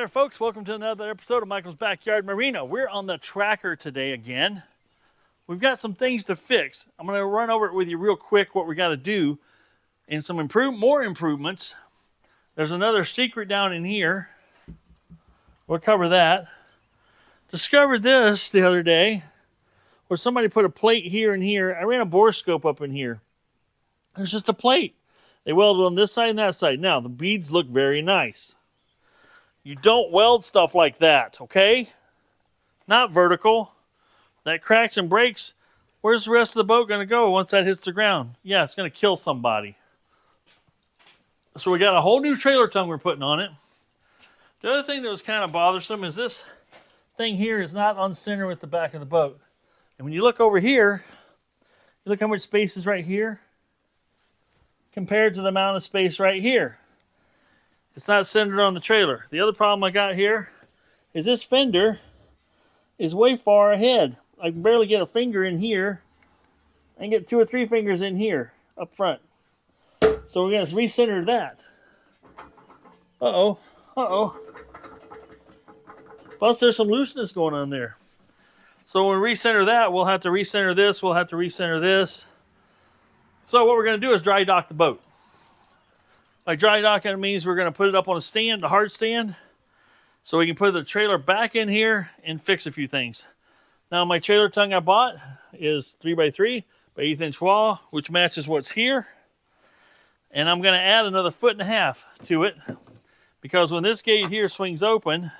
there, folks. Welcome to another episode of Michael's Backyard Marina. We're on the tracker today again. We've got some things to fix. I'm going to run over it with you real quick, what we got to do, and some more improvements. There's another secret down in here. We'll cover that. Discovered this the other day, where somebody put a plate here and here. I ran a borescope up in here. There's just a plate. They welded on this side and that side. Now, the beads look very nice. You don't weld stuff like that, okay? Not vertical. That cracks and breaks. Where's the rest of the boat going to go once that hits the ground? Yeah, it's going to kill somebody. So we got a whole new trailer tongue we're putting on it. The other thing that was kind of bothersome is this thing here is not on center with the back of the boat. And when you look over here, you look how much space is right here compared to the amount of space right here. It's not centered on the trailer. The other problem I got here is this fender is way far ahead. I can barely get a finger in here and get 2 or 3 fingers in here up front. So we're going to recenter that. Uh-oh. Plus there's some looseness going on there. So when we recenter that, we'll have to recenter this. We'll have to recenter this. So what we're going to do is dry dock the boat. By dry docking, it means we're going to put it up on a stand, a hard stand, so we can put the trailer back in here and fix a few things. Now, my trailer tongue I bought is 3x3 by 1/8 inch wall, which matches what's here. And I'm going to add another 1.5 feet to it, because when this gate here swings open,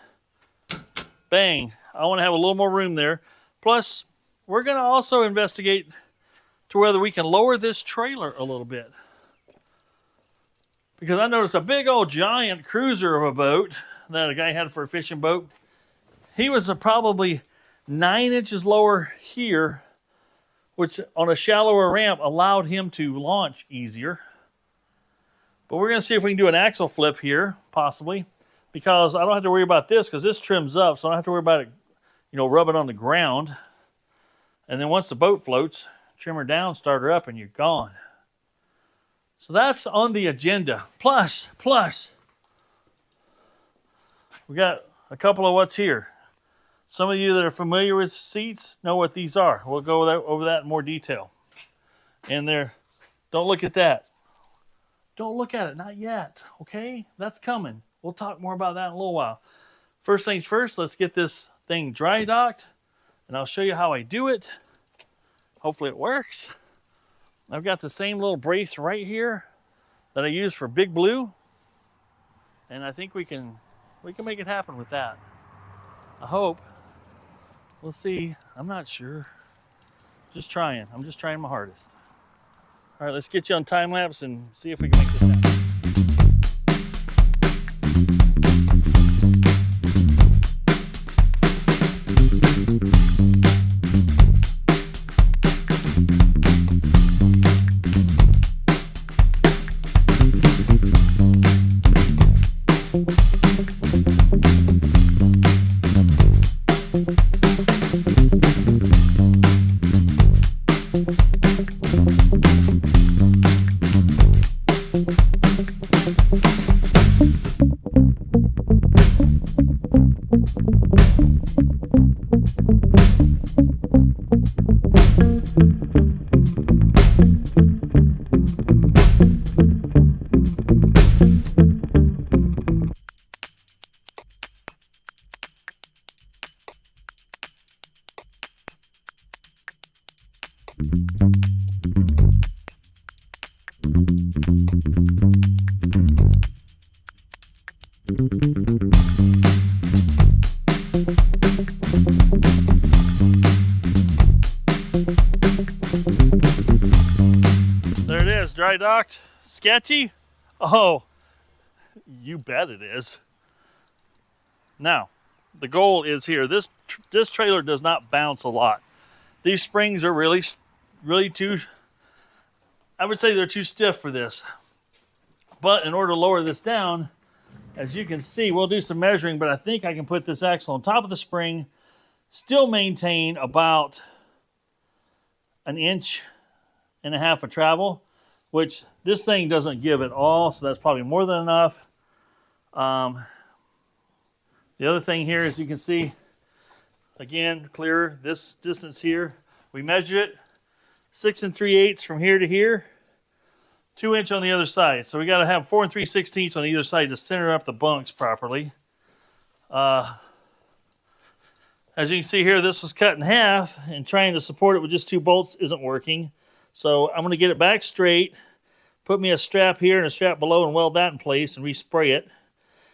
bang, I want to have a little more room there. Plus, we're going to also investigate to whether we can lower this trailer a little bit. Because I noticed a big old giant cruiser of a boat that a guy had for a fishing boat. He was probably 9 inches lower here, which on a shallower ramp allowed him to launch easier. But we're going to see if we can do an axle flip here, possibly. Because I don't have to worry about this, because this trims up, so I don't have to worry about it, rubbing on the ground. And then once the boat floats, trim her down, start her up, and you're gone. So that's on the agenda. Plus, we got a couple of what's here. Some of you that are familiar with seats know what these are. We'll go over that in more detail. And don't look at that. Don't look at it, not yet, okay? That's coming. We'll talk more about that in a little while. First things first, let's get this thing dry docked, and I'll show you how I do it. Hopefully it works. I've got the same little brace right here that I use for Big Blue, and I think we can make it happen with that. I hope. We'll see. I'm not sure. Just trying. I'm just trying my hardest. All right, let's get you on time lapse and see if we can make this happen. There it is, dry docked. Sketchy? Oh, you bet it is. Now, the goal is here. This trailer does not bounce a lot. These springs are really too, I would say they're too stiff for this. But in order to lower this down, as you can see, we'll do some measuring, but I think I can put this axle on top of the spring, still maintain about 1.5 inches of travel, which this thing doesn't give at all, so that's probably more than enough. The other thing here is you can see, again, clearer, this distance here. We measured it 6 3/8 from here to here, 2 inch on the other side. So we got to have 4 3/16 on either side to center up the bunks properly. As you can see here, this was cut in half, and trying to support it with just 2 bolts isn't working. So I'm going to get it back straight, put me a strap here and a strap below and weld that in place and respray it.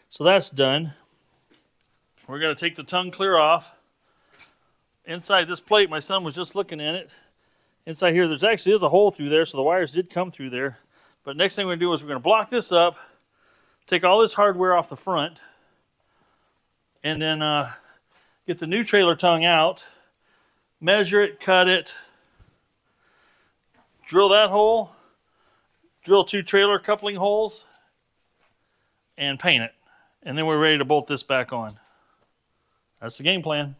So that's done. We're going to take the tongue clear off. Inside this plate, my son was just looking at it. Inside here, there's actually is a hole through there, so the wires did come through there. But next thing we're going to do is we're going to block this up, take all this hardware off the front, and then get the new trailer tongue out, measure it, cut it, drill that hole, drill 2 trailer coupling holes, and paint it. And then we're ready to bolt this back on. That's the game plan.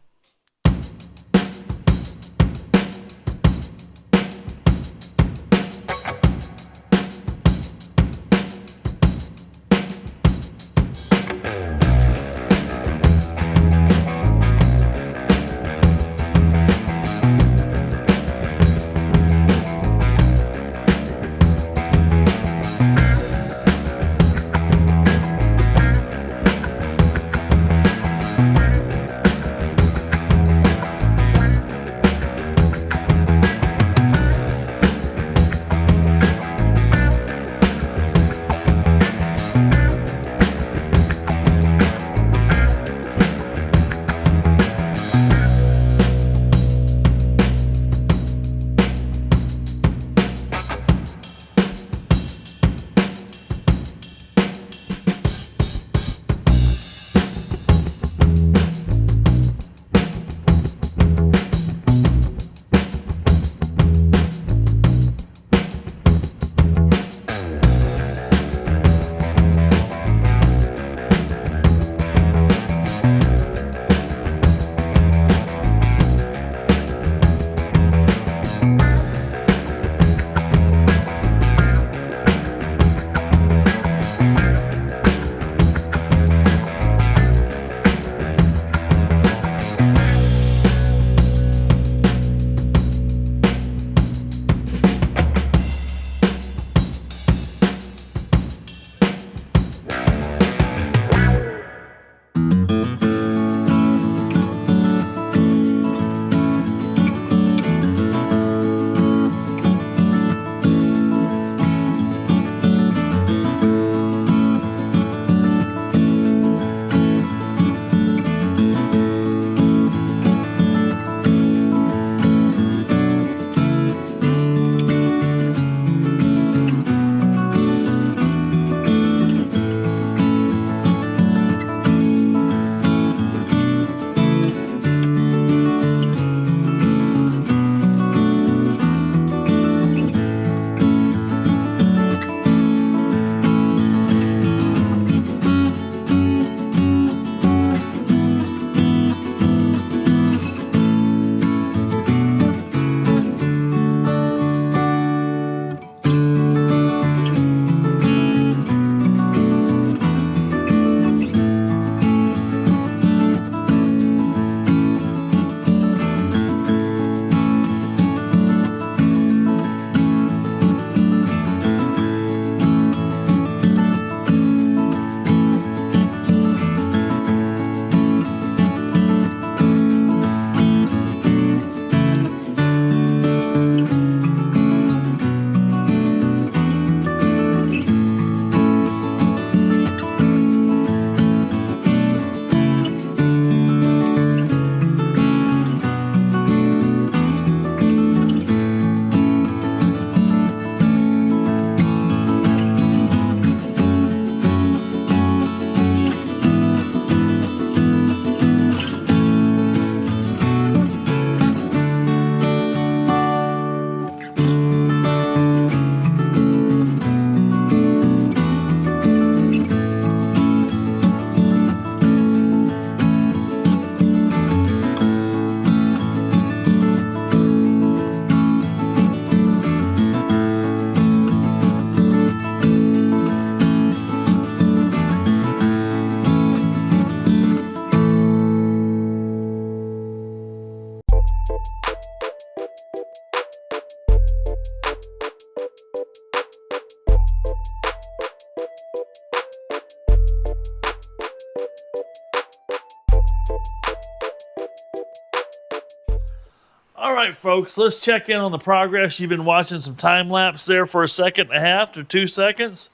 All right, folks, let's check in on the progress. You've been watching some time lapse there for 1.5 seconds to 2 seconds.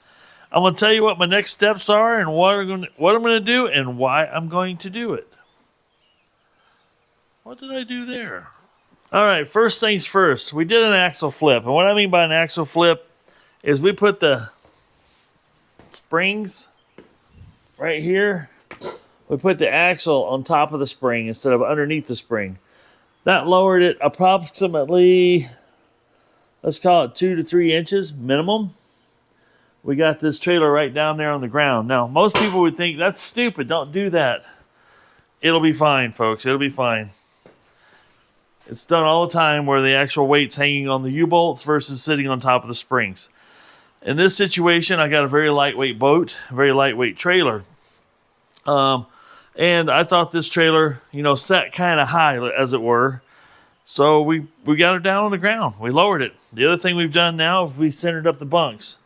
I'm going to tell you what my next steps are and what I'm going to do and why I'm going to do it. What did I do there? All right, first things first. We did an axle flip. And what I mean by an axle flip is we put the springs right here. We put the axle on top of the spring instead of underneath the spring. That lowered it approximately, let's call it 2 to 3 inches minimum. We got this trailer right down there on the ground. Now, most people would think, that's stupid. Don't do that. It'll be fine, folks. It'll be fine. It's done all the time where the actual weight's hanging on the U-bolts versus sitting on top of the springs. In this situation, I got a very lightweight boat, a very lightweight trailer. And I thought this trailer, sat kind of high, as it were. So we got it down on the ground. We lowered it. The other thing we've done now is we centered up the bunks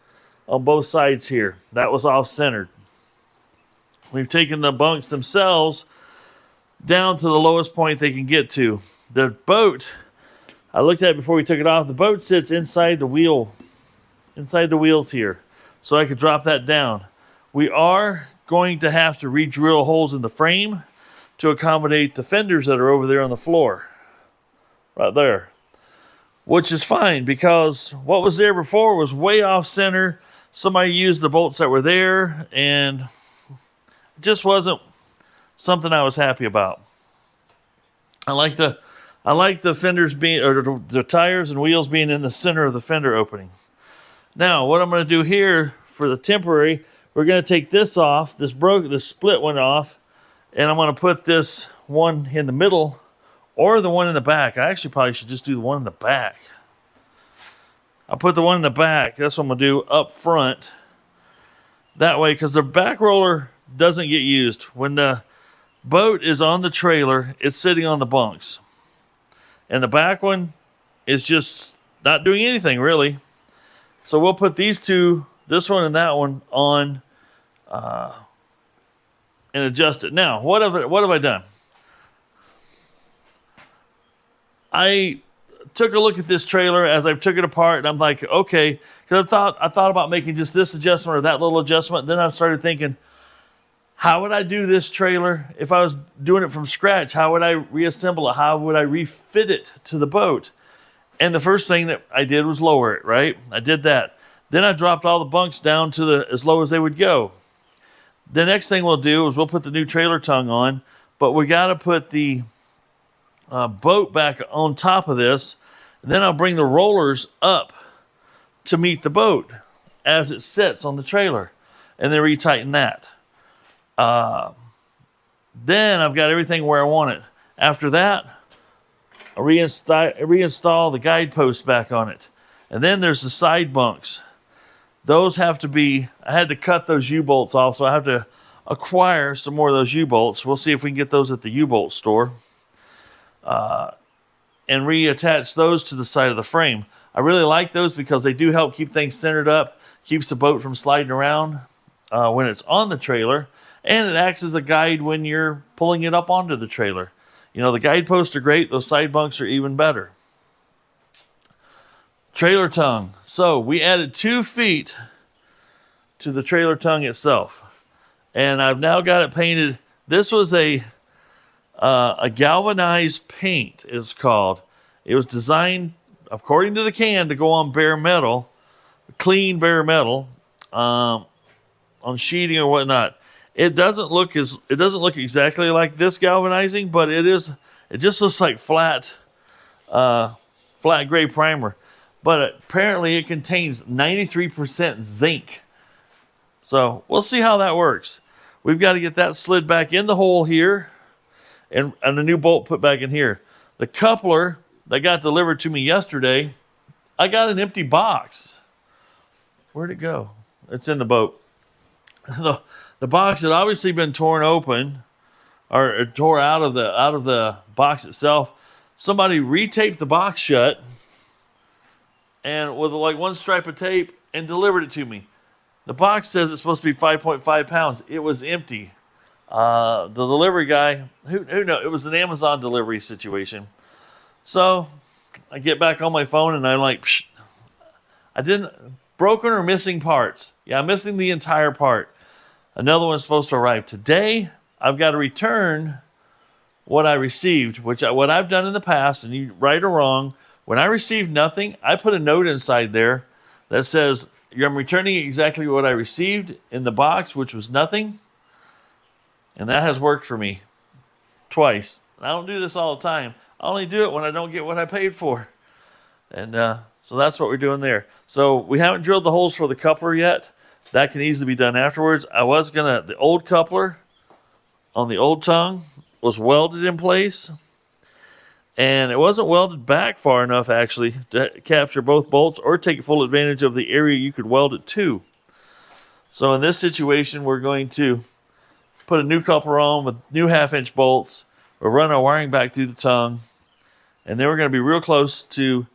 on both sides here. That was off-centered. We've taken the bunks themselves down to the lowest point they can get to. The boat, I looked at it before we took it off. The boat sits inside the wheels here. So I could drop that down. We are going to have to re-drill holes in the frame to accommodate the fenders that are over there on the floor. Right there. Which is fine because what was there before was way off center. Somebody used the bolts that were there and it just wasn't something I was happy about. I like the fenders being, or the tires and wheels being in the center of the fender opening. Now, what I'm going to do here for the temporary, we're going to take this off, this split one off, and I'm going to put this one in the middle or the one in the back. I actually probably should just do the one in the back. I'll put the one in the back. That's what I'm going to do up front. That way, because the back roller doesn't get used. When the boat is on the trailer, it's sitting on the bunks. And the back one is just not doing anything, really. So we'll put these two, this one and that one, on and adjust it. Now, what have I done? I took a look at this trailer as I took it apart, and I'm like, okay, because I thought about making just this adjustment or that little adjustment. Then I started thinking, how would I do this trailer if I was doing it from scratch? How would I reassemble it? How would I refit it to the boat? And the first thing that I did was lower it, right? I did that. Then I dropped all the bunks down to as low as they would go. The next thing we'll do is we'll put the new trailer tongue on, but we got to put the boat back on top of this. Then I'll bring the rollers up to meet the boat as it sits on the trailer, and then retighten that. Then I've got everything where I want it. After that, I reinstall the guide post back on it. And then there's the side bunks. Those have to be, I had to cut those U-bolts off, so I have to acquire some more of those U-bolts. We'll see if we can get those at the U-bolt store. And reattach those to the side of the frame. I really like those because they do help keep things centered up, keeps the boat from sliding around when it's on the trailer, and it acts as a guide when you're pulling it up onto the trailer. The guide posts are great. Those side bunks are even better. Trailer tongue. So we added 2 feet to the trailer tongue itself. And I've now got it painted. This was a galvanized paint, it's called. It was designed, according to the can, to go on bare metal, clean bare metal, on sheeting or whatnot. It doesn't look exactly like this galvanizing, but it just looks like flat gray primer. But apparently it contains 93% zinc. So we'll see how that works. We've got to get that slid back in the hole here and a new bolt put back in here. The coupler that got delivered to me yesterday, I got an empty box. Where'd it go? It's in the boat. The box had obviously been torn open or tore out of the box itself. Somebody retaped the box shut and with like one stripe of tape and delivered it to me. The box says it's supposed to be 5.5 pounds. It was empty. The delivery guy, who knows? It was an Amazon delivery situation. So I get back on my phone and I'm like, psh, I didn't, broken or missing parts. Yeah, I'm missing the entire part. Another one's supposed to arrive today. I've got to return what I received, what I've done in the past, and you right or wrong, when I received nothing, I put a note inside there that says, I'm returning exactly what I received in the box, which was nothing. And that has worked for me twice. I don't do this all the time. I only do it when I don't get what I paid for. And so that's what we're doing there. So we haven't drilled the holes for the coupler yet. That can easily be done afterwards. The old coupler on the old tongue was welded in place. And it wasn't welded back far enough, actually, to capture both bolts or take full advantage of the area you could weld it to. So in this situation, we're going to put a new coupler on with new half-inch bolts. We'll run our wiring back through the tongue. And then we're going to be real close to,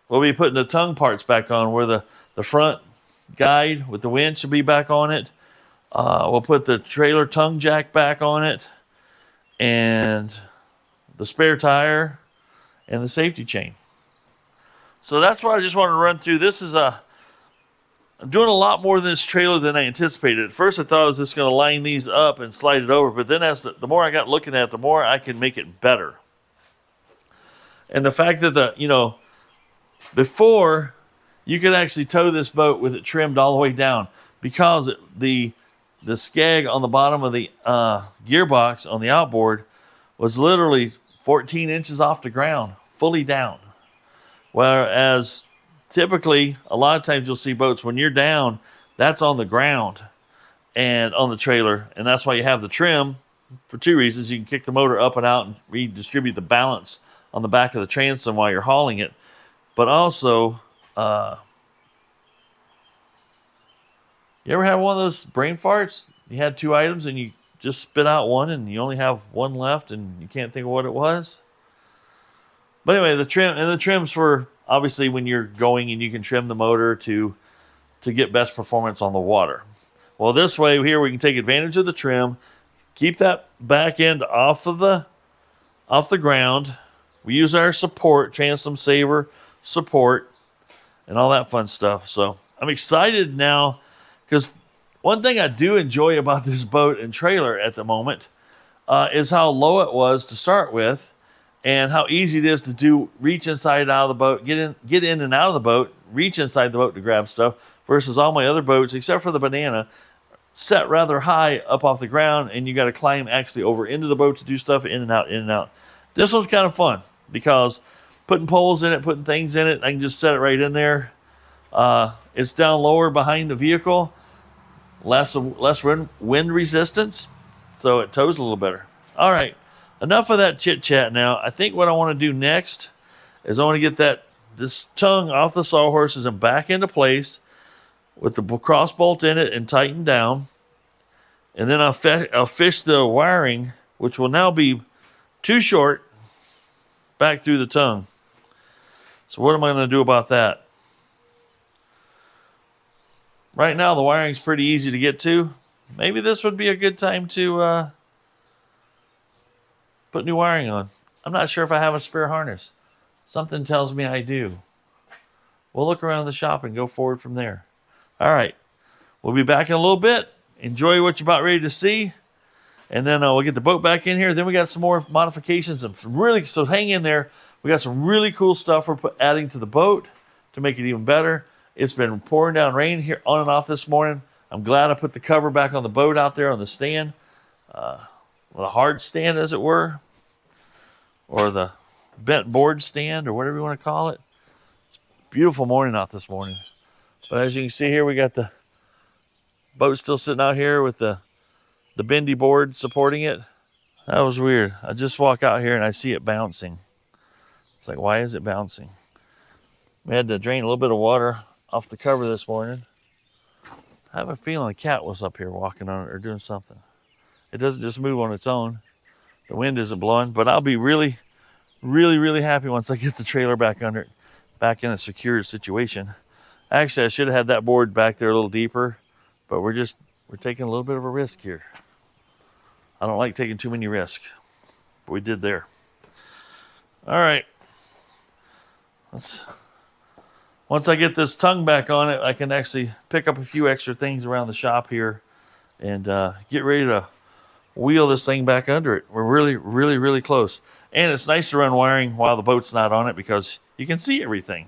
we'll be putting the tongue parts back on where the front guide with the winch will be back on it. We'll put the trailer tongue jack back on it. And the spare tire and the safety chain. So that's what I just wanted to run through. I'm doing a lot more than this trailer than I anticipated. At first I thought I was just going to line these up and slide it over, but then as the more I got looking at it, the more I can make it better. And the fact that before you could actually tow this boat with it trimmed all the way down, because the skag on the bottom of the gearbox on the outboard was literally 14 inches off the ground, fully down. Whereas typically, a lot of times you'll see boats when you're down, that's on the ground and on the trailer. And that's why you have the trim for two reasons. You can kick the motor up and out and redistribute the balance on the back of the transom while you're hauling it. But also, you ever had one of those brain farts? You had two items and you just spit out one and you only have one left and you can't think of what it was. But anyway, the trims for obviously when you're going and you can trim the motor to get best performance on the water. Well, this way here we can take advantage of the trim, keep that back end off the ground. We use our support, transom saver support, and all that fun stuff. So I'm excited now because one thing I do enjoy about this boat and trailer at the moment is how low it was to start with and how easy it is to reach inside and out of the boat, get in and out of the boat, reach inside the boat to grab stuff versus all my other boats, except for the Banana, set rather high up off the ground and you got to climb actually over into the boat to do stuff in and out, in and out. This one's kind of fun because putting poles in it, putting things in it, I can just set it right in there. It's down lower behind the vehicle. Less wind resistance, so it tows a little better. All right, enough of that chit-chat now. I think what I want to do next is I want to get this tongue off the sawhorses and back into place with the cross bolt in it and tighten down. And then I'll fish the wiring, which will now be too short, back through the tongue. So what am I going to do about that? Right now, the wiring's pretty easy to get to. Maybe this would be a good time to put new wiring on. I'm not sure if I have a spare harness. Something tells me I do. We'll look around the shop and go forward from there. All right. We'll be back in a little bit. Enjoy what you're about ready to see. And then we'll get the boat back in here. Then we got some more modifications. So hang in there. We got some really cool stuff we're adding to the boat to make it even better. It's been pouring down rain here on and off this morning. I'm glad I put the cover back on the boat out there on the stand. The hard stand, as it were. Or the bent board stand, or whatever you want to call it. It's a beautiful morning out this morning. But as you can see here, we got the boat still sitting out here with the bendy board supporting it. That was weird. I just walk out here and I see it bouncing. It's like, why is it bouncing? We had to drain a little bit of water off the cover this morning. I have a feeling a cat was up here walking on it or doing something. It doesn't just move on its own. The wind isn't blowing, but I'll be really, really, really happy once I get the trailer back under it, back in a secure situation. Actually, I should have had that board back there a little deeper, but we're taking a little bit of a risk here. I don't like taking too many risks, but we did there. All right. Once I get this tongue back on it, I can actually pick up a few extra things around the shop here and get ready to wheel this thing back under it. We're really, really, really close. And it's nice to run wiring while the boat's not on it because you can see everything.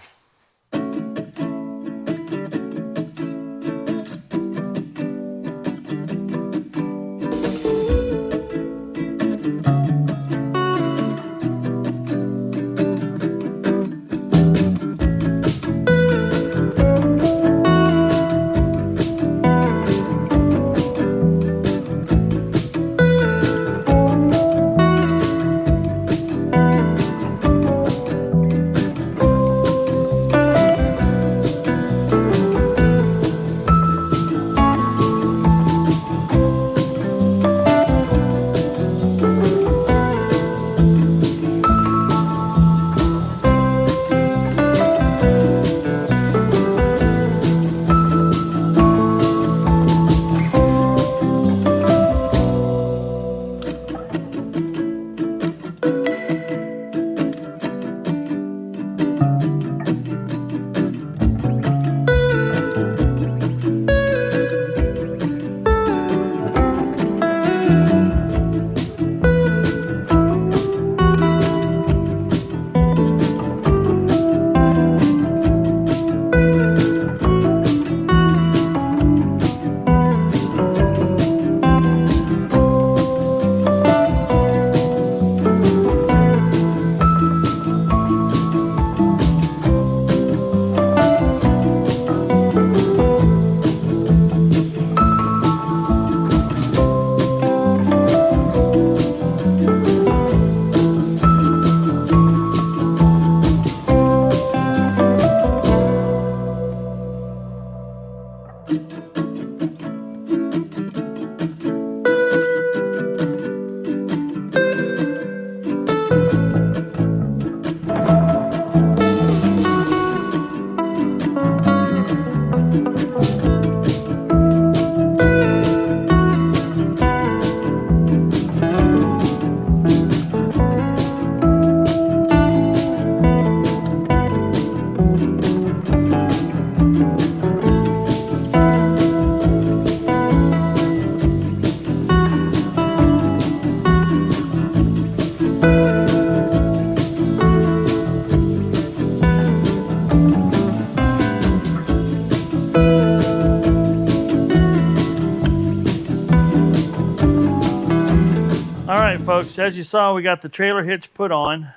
Folks, as you saw, we got the trailer hitch put on.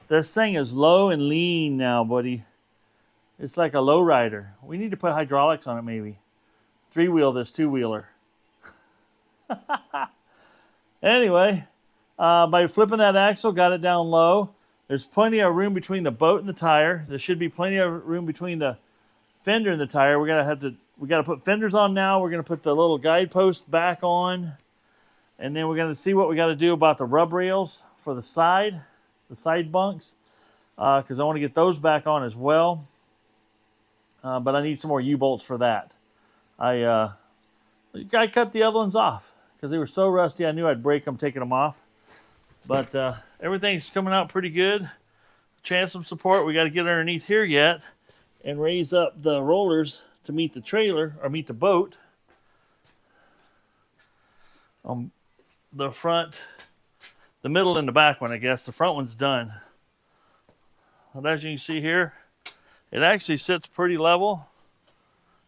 This thing is low and lean now, buddy. It's like a low rider. We need to put hydraulics on it, maybe. 3-wheel this 2-wheeler. Anyway, by flipping that axle, got it down low. There's plenty of room between the boat and the tire. There should be plenty of room between the fender and the tire. We gotta put fenders on now. We're gonna put the little guidepost back on. And then we're going to see what we got to do about the rub rails for the side bunks, because I want to get those back on as well. But I need some more U-bolts for that. I cut the other ones off because they were so rusty. I knew I'd break them taking them off. But everything's coming out pretty good. Transom support, we got to get underneath here yet and raise up the rollers to meet the trailer or meet the boat. The front, the middle and the back one, I guess. The front one's done. But as you can see here, it actually sits pretty level.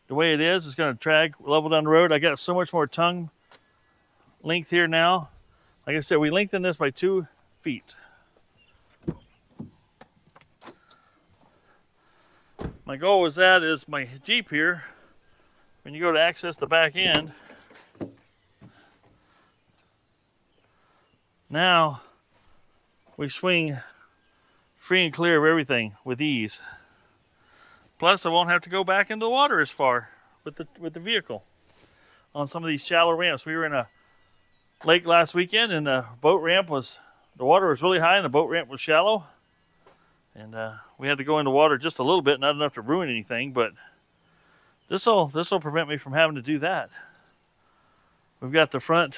The way it is, it's going to drag level down the road. I got so much more tongue length here now. Like I said, we lengthened this by 2 feet. My goal with that is my Jeep here, when you go to access the back end, now we swing free and clear of everything with ease. Plus, I won't have to go back into the water as far with the vehicle on some of these shallow ramps. We were in a lake last weekend, and the water was really high, and the boat ramp was shallow. And we had to go in the water just a little bit, not enough to ruin anything, but this will prevent me from having to do that. We've got the front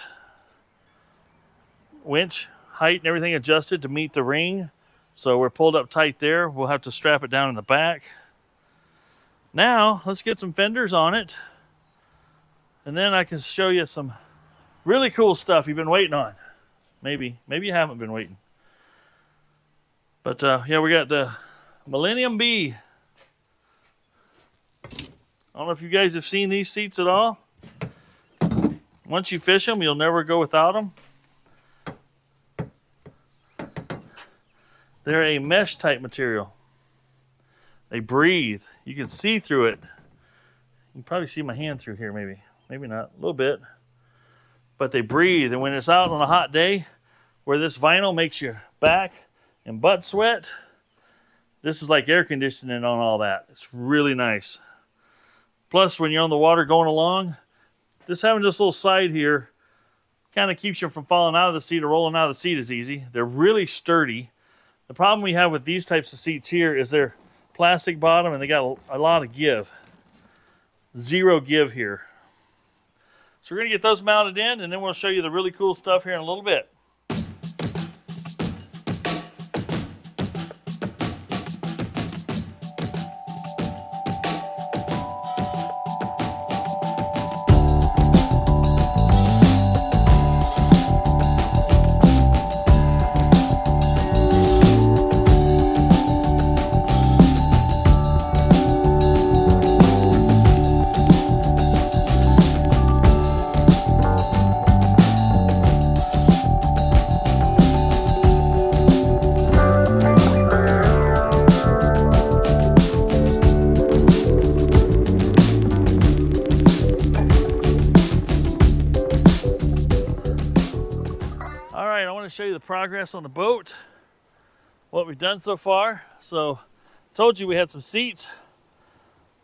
winch height and everything adjusted to meet the ring So we're pulled up tight there. We'll have to strap it down in the back. Now, let's get some fenders on it. And then I can show you some really cool stuff you've been waiting on. Maybe you haven't been waiting. But yeah, we got the Millennium B. I don't know if you guys have seen these seats at all. Once you fish them, you'll never go without them. They're a mesh type material. They breathe. You can see through it. You can probably see my hand through here, maybe. Maybe not, a little bit. But they breathe, and when it's out on a hot day, where this vinyl makes your back and butt sweat, this is like air conditioning on all that. It's really nice. Plus, when you're on the water going along, just having this little side here kind of keeps you from falling out of the seat or rolling out of the seat is easy. They're really sturdy. The problem we have with these types of seats here is they're plastic bottom and they got a lot of give. Zero give here. So we're going to get those mounted in, and then we'll show you the really cool stuff here in a little bit. Show you the progress on the boat, what we've done so far. So told you we had some seats.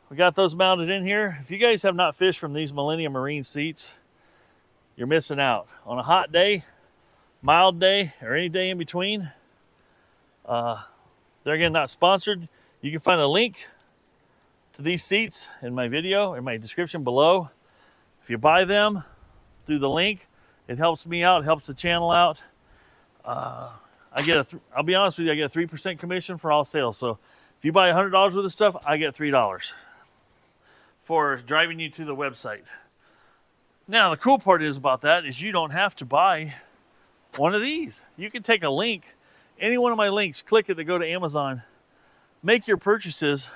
We got those mounted in here. If you guys have not fished from these Millennium Marine seats, you're missing out. On a hot day, mild day, or any day in between, they're again not sponsored. You can find a link to these seats in my video, in my description below. If you buy them through the link, it helps me out, it helps the channel out. I'll be honest with you, I get a 3% commission for all sales. So if you buy $100 worth of stuff, I get $3 for driving you to the website. Now, the cool part is about that is you don't have to buy one of these. You can take a link, any one of my links, click it to go to Amazon, make your purchases,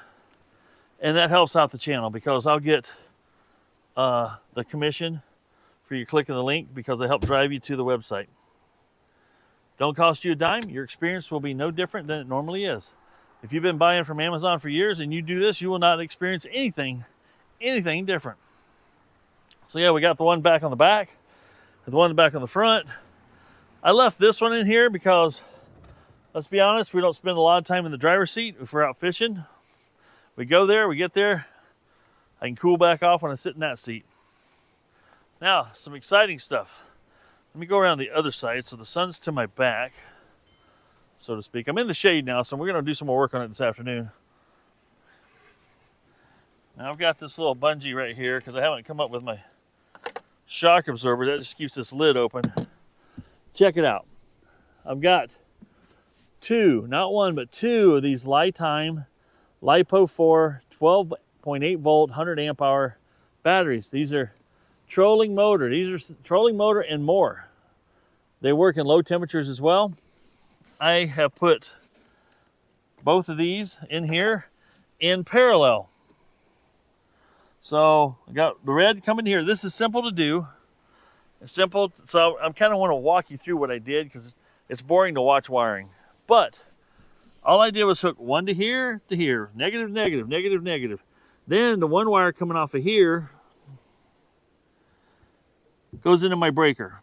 and that helps out the channel because I'll get the commission for you clicking the link because I help drive you to the website. Don't cost you a dime. Your experience will be no different than it normally is. If you've been buying from Amazon for years and you do this, you will not experience anything different. So yeah, we got the one back on the back, the one back on the front. I left this one in here because, let's be honest, we don't spend a lot of time in the driver's seat if we're out fishing. We go there, we get there, I can cool back off when I sit in that seat. Now, some exciting stuff. Let me go around the other side so the sun's to my back, so to speak. I'm in the shade now, so we're going to do some more work on it this afternoon. Now I've got this little bungee right here because I haven't come up with my shock absorber. That just keeps this lid open. Check it out. I've got two, not one, but two of these Lifetime LiPo 4 12.8 volt 100 amp hour batteries. These are trolling motor. These are trolling motor and more. They work in low temperatures as well. I have put both of these in here in parallel. So I got the red coming here. This is simple to do. It's simple. So I kind of want to walk you through what I did because it's boring to watch wiring. But all I did was hook one to here, negative, negative, negative, negative. Then the one wire coming off of here goes into my breaker.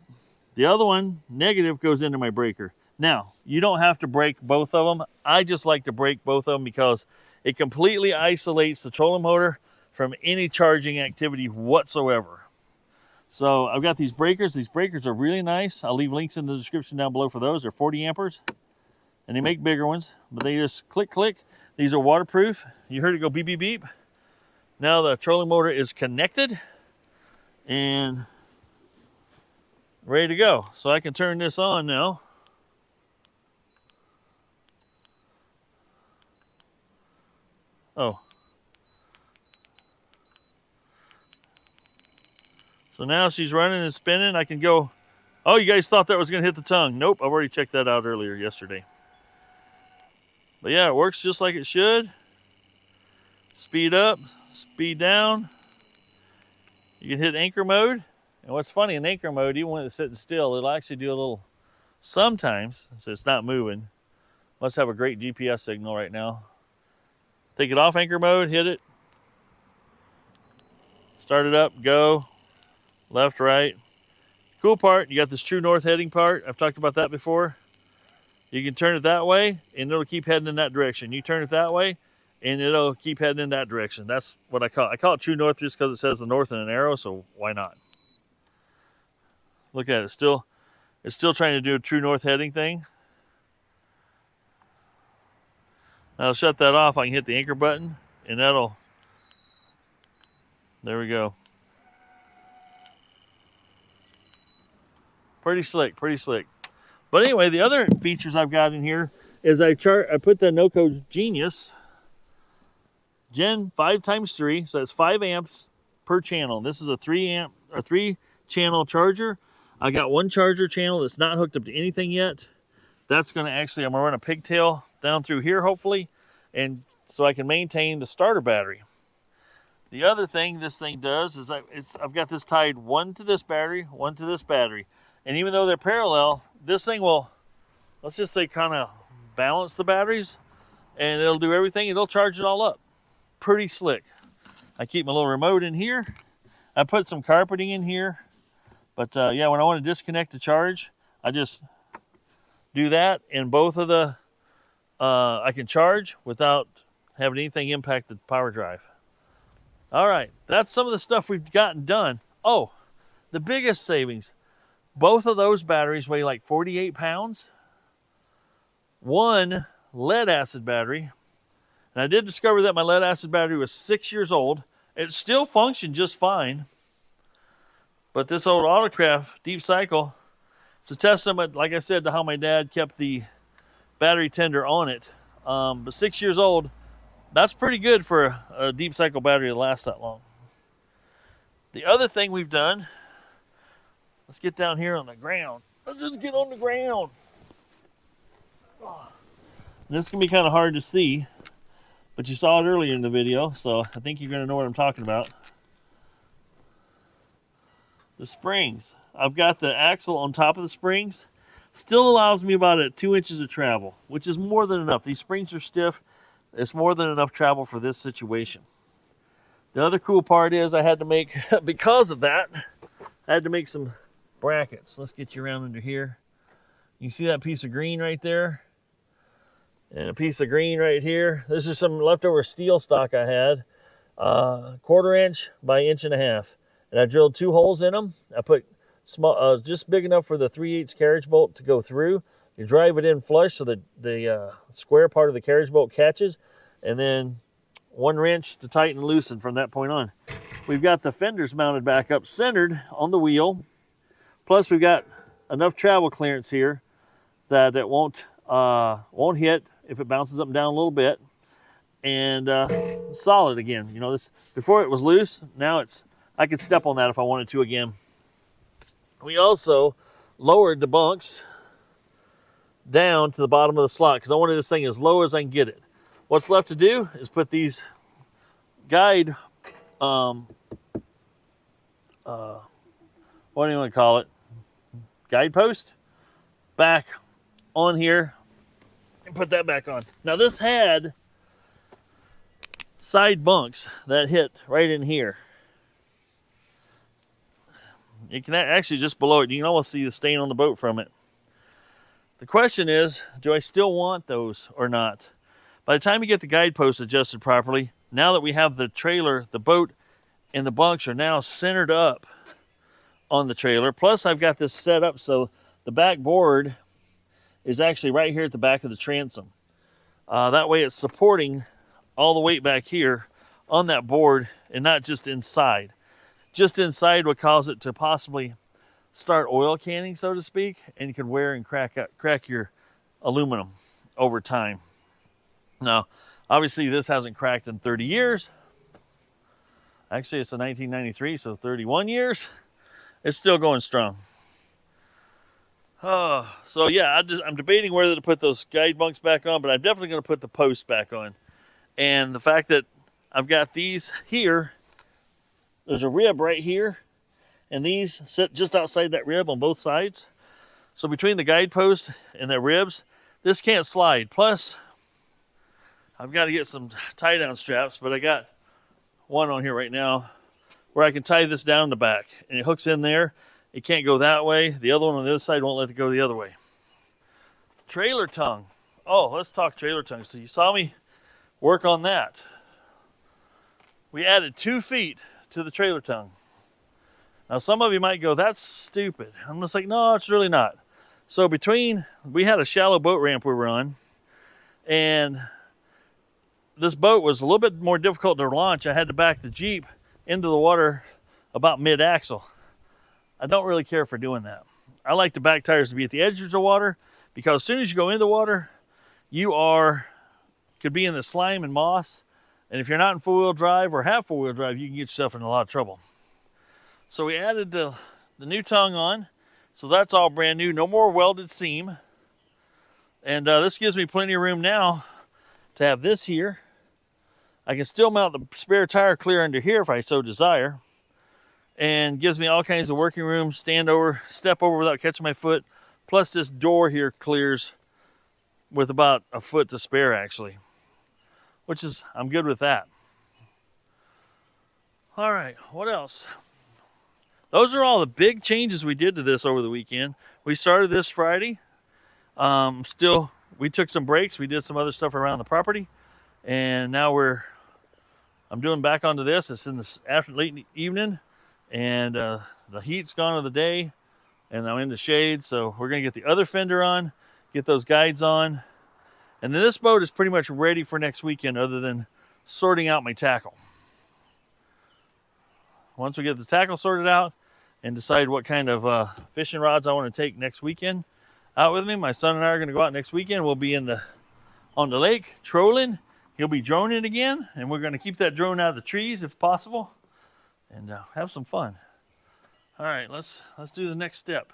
The other one, negative, goes into my breaker. Now, you don't have to break both of them. I just like to break both of them because it completely isolates the trolling motor from any charging activity whatsoever. So I've got these breakers. These breakers are really nice. I'll leave links in the description down below for those. They're 40 amperes. And they make bigger ones, but they just click, click. These are waterproof. You heard it go beep, beep, beep. Now the trolling motor is connected and ready to go. So I can turn this on now. Oh. So now she's running and spinning. I can go, oh, you guys thought that was going to hit the tongue. Nope, I've already checked that out earlier yesterday. But yeah, it works just like it should. Speed up, speed down. You can hit anchor mode. And what's funny, in anchor mode, even when it's sitting still, it'll actually do a little, sometimes, so it's not moving. Must have a great GPS signal right now. Take it off anchor mode, hit it. Start it up, go. Left, right. Cool part, you got this true north heading part. I've talked about that before. You can turn it that way, and it'll keep heading in that direction. You turn it that way, and it'll keep heading in that direction. That's what I call it. I call it true north just because it says the north in an arrow, so why not? Look at it. It's still trying to do a true north heading thing. Now I'll shut that off. I can hit the anchor button, and that'll, there we go. Pretty slick, pretty slick. But anyway, the other features I've got in here is I put the NoCo Genius Gen 5x3, so it's 5 amps per channel. This is a 3 channel charger. I got one charger channel that's not hooked up to anything yet. That's going to actually, I'm going to run a pigtail down through here hopefully, and so I can maintain the starter battery. The other thing this thing does is I've got this tied one to this battery, one to this battery. And even though they're parallel, this thing will, let's just say, kind of balance the batteries, and it'll do everything. It'll charge it all up. Pretty slick. I keep my little remote in here. I put some carpeting in here. But yeah, when I want to disconnect the charge, I just do that, and both of the, I can charge without having anything impact the power drive. All right, that's some of the stuff we've gotten done. Oh, the biggest savings. Both of those batteries weigh like 48 pounds. One lead acid battery. And I did discover that my lead acid battery was 6 years old. It still functioned just fine. But this old Autocraft Deep Cycle, it's a testament, like I said, to how my dad kept the battery tender on it. But 6 years old, that's pretty good for a Deep Cycle battery to last that long. The other thing we've done, let's get down here on the ground. Let's just get on the ground. This can be kind of hard to see, but you saw it earlier in the video, so I think you're going to know what I'm talking about. The springs. I've got the axle on top of the springs. Still allows me about 2 inches of travel, which is more than enough. These springs are stiff. It's more than enough travel for this situation. The other cool part is I had to make, because of that, I had to make some brackets. Let's get you around under here. You see that piece of green right there? And a piece of green right here. This is some leftover steel stock I had. 1/4 inch by 1.5 inches. And I drilled 2 holes in them. I put small, just big enough for the 3/8 carriage bolt to go through. You drive it in flush so that the square part of the carriage bolt catches. And then 1 wrench to tighten and loosen from that point on. We've got the fenders mounted back up centered on the wheel. Plus we've got enough travel clearance here that it won't hit if it bounces up and down a little bit. And solid again. You know, this before it was loose. Now I could step on that if I wanted to again. We also lowered the bunks down to the bottom of the slot because I wanted this thing as low as I can get it. What's left to do is put these guide, what do you want to call it? Guidepost back on here and put that back on. Now this had side bunks that hit right in here. You can actually just below it, you can almost see the stain on the boat from it. The question is, do I still want those or not? By the time you get the guideposts adjusted properly, now that we have the trailer, the boat, and the bunks are now centered up on the trailer. Plus I've got this set up so the back board is actually right here at the back of the transom. That way it's supporting all the weight back here on that board and not just inside. Just inside would cause it to possibly start oil canning, so to speak, and you can wear and crack your aluminum over time. Now, Obviously, this hasn't cracked in 30 years. Actually, it's a 1993, so 31 years. It's still going strong. So yeah, I'm debating whether to put those guide bunks back on, but I'm definitely going to put the posts back on. And the fact that I've got these here, there's a rib right here, and these sit just outside that rib on both sides. So between the guide post and the ribs, this can't slide. Plus, I've got to get some tie-down straps, but I got one on here right now where I can tie this down the back, and it hooks in there. It can't go that way. The other one on the other side won't let it go the other way. Trailer tongue. Oh, let's talk trailer tongue. So you saw me work on that. We added 2 feet to the trailer tongue. Now some of you might go, that's stupid. I'm just like, no, it's really not. So we had a shallow boat ramp we were on, and this boat was a little bit more difficult to launch. I had to back the Jeep into the water about mid-axle. I don't really care for doing that. I like the back tires to be at the edges of the water, because as soon as you go into the water, you could be in the slime and moss. And if you're not in four-wheel drive or have four-wheel drive, you can get yourself in a lot of trouble. So we added the new tongue on. So that's all brand new. No more welded seam. And this gives me plenty of room now to have this here. I can still mount the spare tire clear under here if I so desire. And gives me all kinds of working room, step over without catching my foot. Plus this door here clears with about a foot to spare actually, which is, I'm good with that. All right, what else? Those are all the big changes we did to this over the weekend. We started this Friday. We took some breaks. We did some other stuff around the property. And now I'm doing back onto this. It's in the late evening. And the heat's gone of the day, and I'm in the shade, so we're going to get the other fender on, get those guides on, and then this boat is pretty much ready for next weekend other than sorting out my tackle. Once we get the tackle sorted out and decide what kind of fishing rods I want to take next weekend out with me, my son and I are going to go out next weekend. We'll be on the lake trolling. He'll be droning again, and we're going to keep that drone out of the trees if possible. And have some fun. All right, let's do the next step.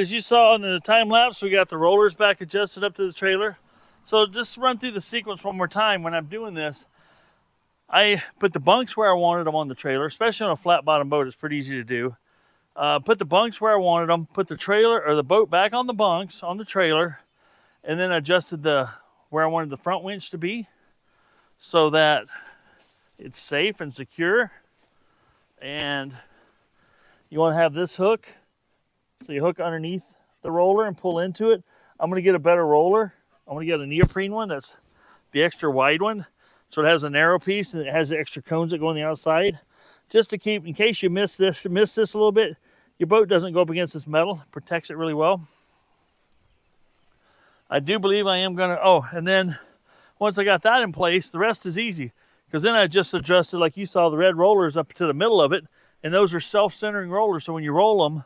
As you saw on the time lapse, we got the rollers back adjusted up to the trailer. So just run through the sequence one more time. When I'm doing this, I put the bunks where I wanted them on the trailer, especially on a flat bottom boat. It's pretty easy to do. Put the bunks where I wanted them, put the trailer or the boat back on the bunks on the trailer, and then adjusted where I wanted the front winch to be so that it's safe and secure. And you want to have this hook. So you hook underneath the roller and pull into it. I'm going to get a better roller. I'm going to get a neoprene one. That's the extra wide one. So it has a narrow piece and it has the extra cones that go on the outside. Just to keep, in case you miss this a little bit, your boat doesn't go up against this metal. It protects it really well. I do believe I am going to, and then once I got that in place, the rest is easy. Because then I just adjusted, like you saw, the red rollers up to the middle of it. And those are self-centering rollers. So when you roll them,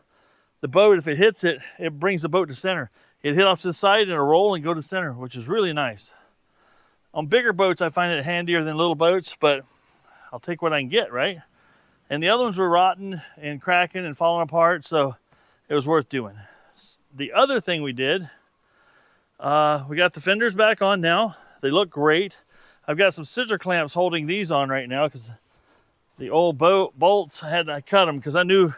the boat, if it hits it, it brings the boat to center. It hit off to the side and it'll roll and go to center, which is really nice. On bigger boats, I find it handier than little boats, but I'll take what I can get, right? And the other ones were rotten and cracking and falling apart, so it was worth doing. The other thing we did, we got the fenders back on now. They look great. I've got some scissor clamps holding these on right now because the old bolts, I cut them because I knew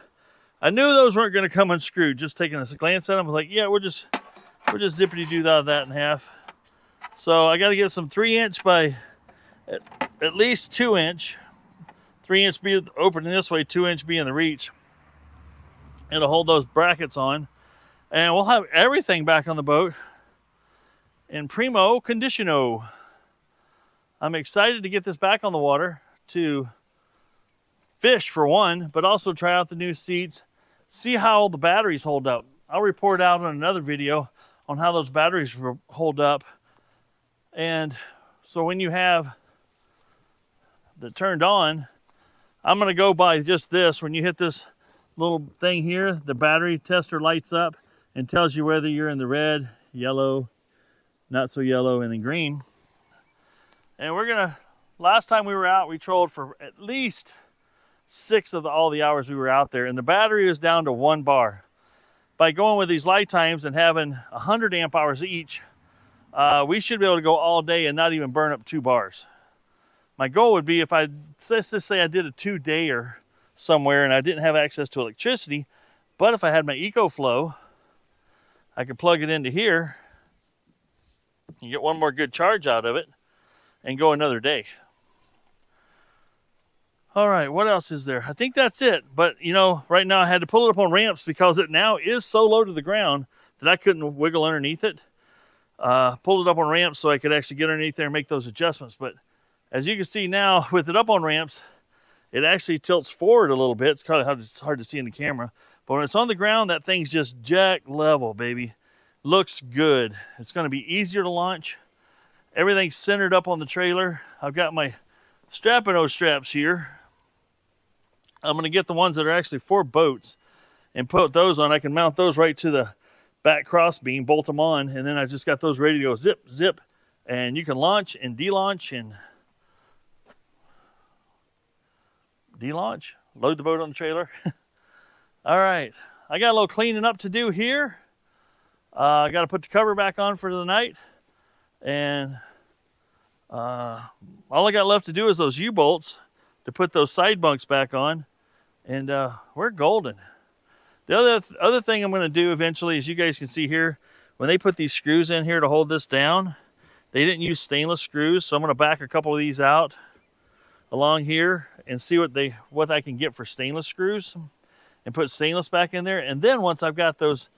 those weren't going to come unscrewed. Just taking a glance at them, I was like, yeah, we're just zippity doo that in half. So I got to get some 3-inch by at least 2-inch. 3-inch be opening this way, 2-inch be in the reach, and to hold those brackets on. And we'll have everything back on the boat in primo conditiono. I'm excited to get this back on the water to fish for one, but also try out the new seats, see how the batteries hold up. I'll report out on another video on how those batteries hold up. And so when you have the turned on, I'm going to go by just this. When you hit this little thing here, the battery tester lights up and tells you whether you're in the red, yellow, not so yellow, and then green. And we're going to, last time we were out, we trolled for at least 6 of all the hours we were out there, and the battery was down to 1 bar. By going with these light times and having 100 amp hours each, we should be able to go all day and not even burn up 2 bars. My goal would be if let's just say I did a 2-dayer somewhere and I didn't have access to electricity, but if I had my EcoFlow, I could plug it into here and get one more good charge out of it and go another day. All right, what else is there? I think that's it. But, you know, right now I had to pull it up on ramps because it now is so low to the ground that I couldn't wiggle underneath it. Pulled it up on ramps so I could actually get underneath there and make those adjustments. But as you can see now, with it up on ramps, it actually tilts forward a little bit. It's kind of hard to see in the camera. But when it's on the ground, that thing's just jack level, baby. Looks good. It's going to be easier to launch. Everything's centered up on the trailer. I've got my Strap-O straps here. I'm going to get the ones that are actually for boats and put those on. I can mount those right to the back cross beam, bolt them on, and then I just got those ready to go zip, zip. And you can launch and de-launch and de-launch, load the boat on the trailer. All right, I got a little cleaning up to do here. I got to put the cover back on for the night, and all I got left to do is those U-bolts to put those side bunks back on, and we're golden. The other thing I'm going to do eventually, as you guys can see here, when they put these screws in here to hold this down, they didn't use stainless screws, so I'm going to back a couple of these out along here and see what I can get for stainless screws and put stainless back in there. And then once I've got those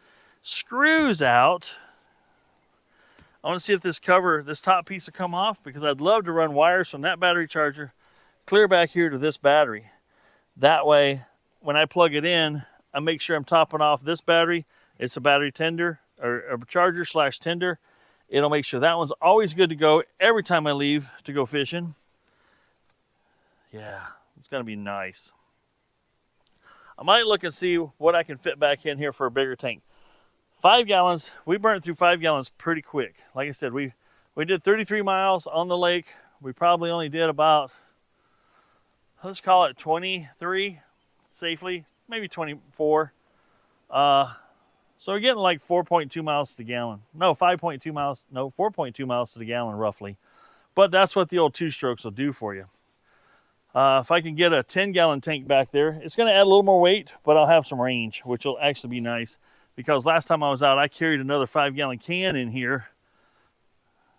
screws out, I want to see if this top piece will come off, because I'd love to run wires from that battery charger clear back here to this battery. That way, when I plug it in, I make sure I'm topping off this battery. It's a battery tender, or a charger / tender. It'll make sure that one's always good to go every time I leave to go fishing. Yeah, it's going to be nice. I might look and see what I can fit back in here for a bigger tank. 5 gallons, we burnt through 5 gallons pretty quick. Like I said, we did 33 miles on the lake. We probably only did about, let's call it 23 safely, maybe 24. So we're getting like 4.2 miles to the gallon. No, 5.2 miles, no, 4.2 miles to the gallon roughly. But that's what the old 2-strokes will do for you. If I can get a 10-gallon tank back there, it's going to add a little more weight, but I'll have some range, which will actually be nice. Because last time I was out, I carried another 5-gallon can in here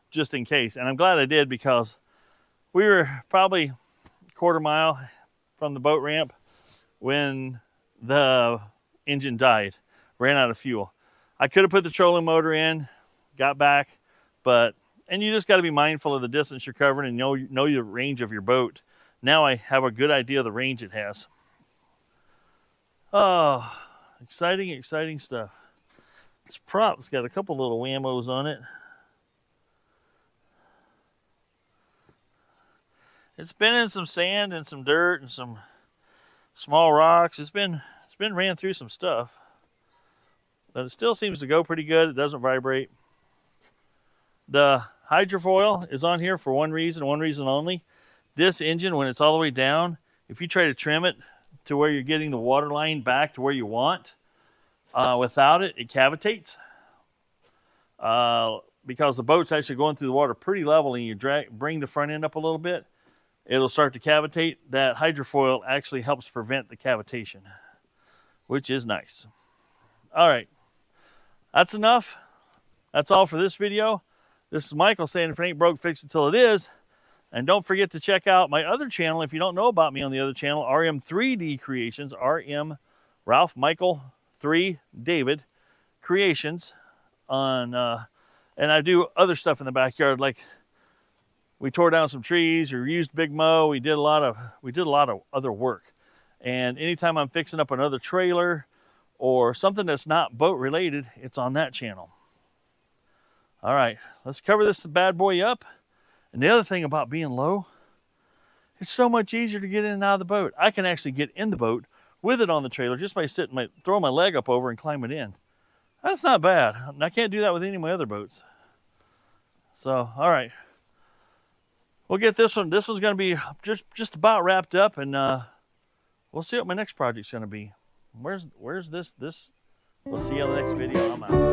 just in case. And I'm glad I did, because we were probably a quarter mile from the boat ramp when the engine died, ran out of fuel. I could have put the trolling motor in, got back, and you just got to be mindful of the distance you're covering and know the range of your boat. Now I have a good idea of the range it has. Oh, exciting, exciting stuff. This prop's got a couple little whammos on it. It's been in some sand and some dirt and some small rocks. It's been ran through some stuff, but it still seems to go pretty good. It doesn't vibrate. The hydrofoil is on here for one reason only, This engine, when it's all the way down, if you try to trim it to where you're getting the water line back to where you want, without it, it cavitates. Because the boat's actually going through the water pretty level and you bring the front end up a little bit, it'll start to cavitate. That hydrofoil actually helps prevent the cavitation, which is nice. All right, that's enough. That's all for this video. This is Michael saying, if it ain't broke, fix it till it is. And don't forget to check out my other channel. If you don't know about me on the other channel, RM3D Creations, RM Ralph Michael 3 David Creations on, and I do other stuff in the backyard, like we tore down some trees or used Big Mow. We did a lot of other work. And anytime I'm fixing up another trailer or something that's not boat related, it's on that channel. All right, let's cover this bad boy up. And the other thing about being low, it's so much easier to get in and out of the boat. I can actually get in the boat with it on the trailer just by throwing my leg up over and climbing in. That's not bad. I can't do that with any of my other boats. So, all right. We'll get this one. This one's going to be just about wrapped up, and we'll see what my next project's going to be. Where's this? We'll see you on the next video. I'm out.